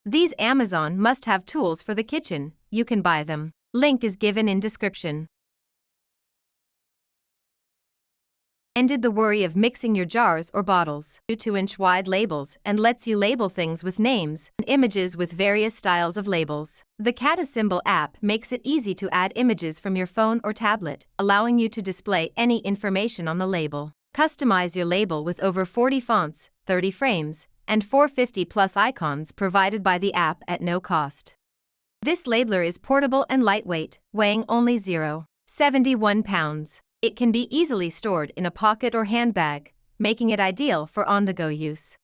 These Amazon must-have tools for the kitchen. You can buy them. Link is given in description. Ended the worry of mixing your jars or bottles. 2-inch wide labels and lets you label things with names and images with various styles of labels. The Kata Symbol app makes it easy to add images from your phone or tablet, allowing you to display any information on the label. Customize your label with over 40 fonts, 30 frames, and 450+ icons provided by the app at no cost. This labeler is portable and lightweight, weighing only 0.71 pounds. It can be easily stored in a pocket or handbag, making it ideal for on-the-go use.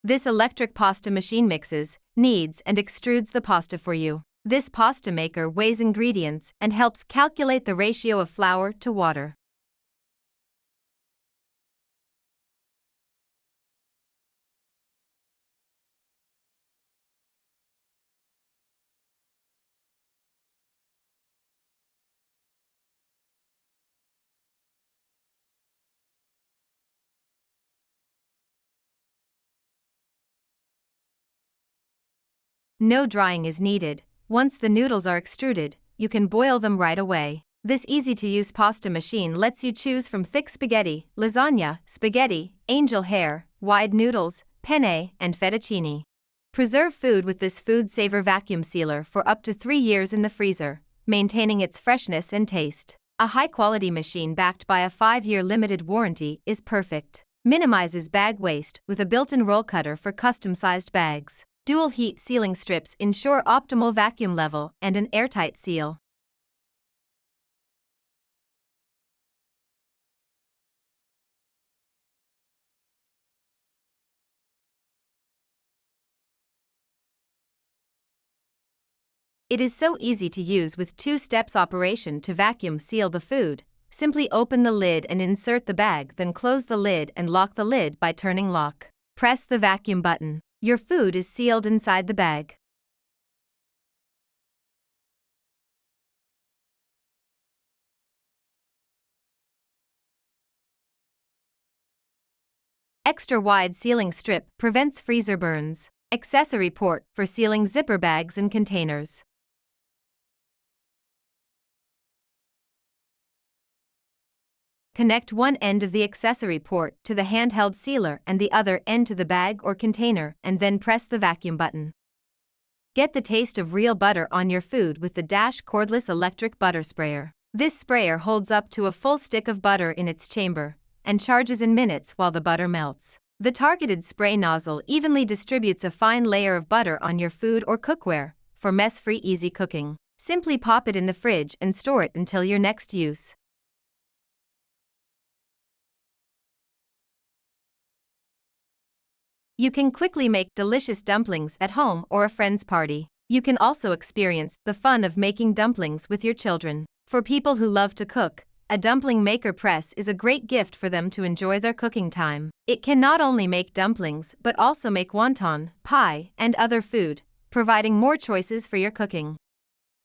This electric pasta machine mixes, kneads, and extrudes the pasta for you. This pasta maker weighs ingredients and helps calculate the ratio of flour to water. No drying is needed. Once the noodles are extruded, you can boil them right away. This easy-to-use pasta machine lets you choose from thick spaghetti, lasagna, spaghetti, angel hair, wide noodles, penne, and fettuccine. Preserve food with this food saver vacuum sealer for up to 3 years in the freezer, maintaining its freshness and taste. A high-quality machine backed by a 5-year limited warranty is perfect. Minimizes bag waste with a built-in roll cutter for custom-sized bags. Dual heat sealing strips ensure optimal vacuum level and an airtight seal. It is so easy to use with 2 steps operation to vacuum seal the food. Simply open the lid and insert the bag, then close the lid and lock the lid by turning lock. Press the vacuum button. Your food is sealed inside the bag. Extra wide sealing strip prevents freezer burns. Accessory port for sealing zipper bags and containers. Connect one end of the accessory port to the handheld sealer and the other end to the bag or container, and then press the vacuum button. Get the taste of real butter on your food with the Dash cordless electric butter sprayer. This sprayer holds up to a full stick of butter in its chamber and charges in minutes while the butter melts. The targeted spray nozzle evenly distributes a fine layer of butter on your food or cookware for mess-free easy cooking. Simply pop it in the fridge and store it until your next use. You can quickly make delicious dumplings at home or a friend's party. You can also experience the fun of making dumplings with your children. For people who love to cook, a dumpling maker press is a great gift for them to enjoy their cooking time. It can not only make dumplings but also make wonton, pie, and other food, providing more choices for your cooking.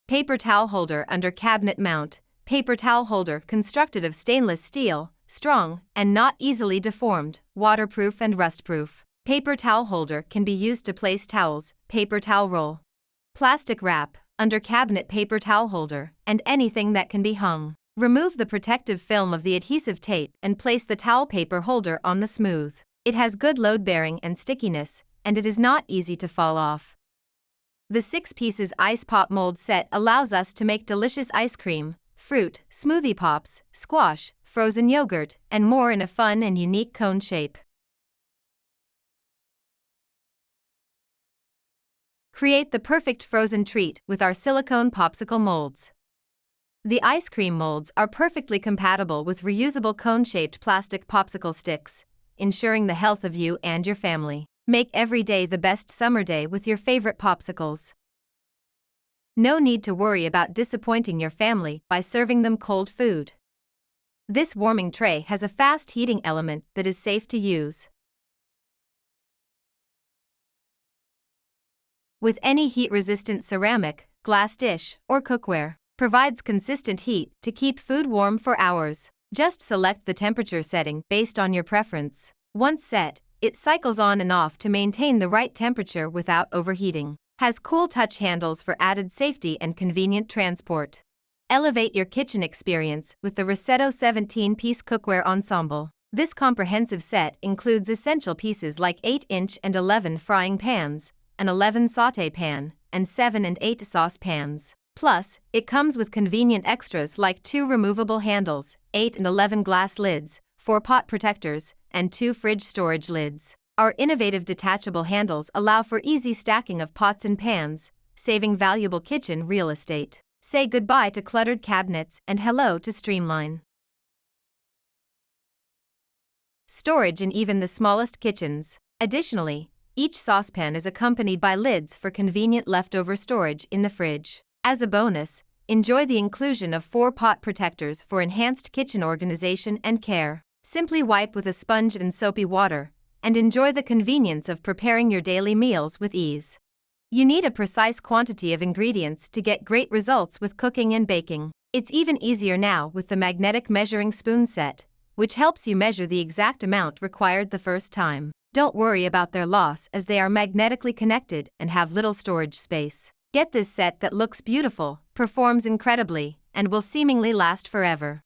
Paper towel holder under cabinet mount. Paper towel holder constructed of stainless steel, strong, and not easily deformed, waterproof and rustproof. Paper towel holder can be used to place towels, paper towel roll. Plastic wrap, under cabinet paper towel holder, and anything that can be hung. Remove the protective film of the adhesive tape and place the towel paper holder on the smooth. It has good load bearing and stickiness, and it is not easy to fall off. The 6 pieces ice pop mold set allows us to make delicious ice cream, fruit, smoothie pops, squash, frozen yogurt, and more in a fun and unique cone shape. Create the perfect frozen treat with our silicone popsicle molds. The ice cream molds are perfectly compatible with reusable cone-shaped plastic popsicle sticks, ensuring the health of you and your family. Make every day the best summer day with your favorite popsicles. No need to worry about disappointing your family by serving them cold food. This warming tray has a fast heating element that is safe to use. With any heat-resistant ceramic, glass dish, or cookware, provides consistent heat to keep food warm for hours. Just select the temperature setting based on your preference. Once set, it cycles on and off to maintain the right temperature without overheating. Has cool touch handles for added safety and convenient transport. Elevate your kitchen experience with the Rossetto 17-piece cookware ensemble. This comprehensive set includes essential pieces like 8-inch and 11 frying pans, an 11 sauté pan, and 7 and 8 sauce pans. Plus, it comes with convenient extras like 2 removable handles, 8 and 11 glass lids, 4 pot protectors, and 2 fridge storage lids. Our innovative detachable handles allow for easy stacking of pots and pans, saving valuable kitchen real estate. Say goodbye to cluttered cabinets and hello to streamline storage in even the smallest kitchens. Additionally, each saucepan is accompanied by lids for convenient leftover storage in the fridge. As a bonus, enjoy the inclusion of 4 pot protectors for enhanced kitchen organization and care. Simply wipe with a sponge and soapy water, and enjoy the convenience of preparing your daily meals with ease. You need a precise quantity of ingredients to get great results with cooking and baking. It's even easier now with the magnetic measuring spoon set, which helps you measure the exact amount required the first time. Don't worry about their loss as they are magnetically connected and have little storage space. Get this set that looks beautiful, performs incredibly, and will seemingly last forever.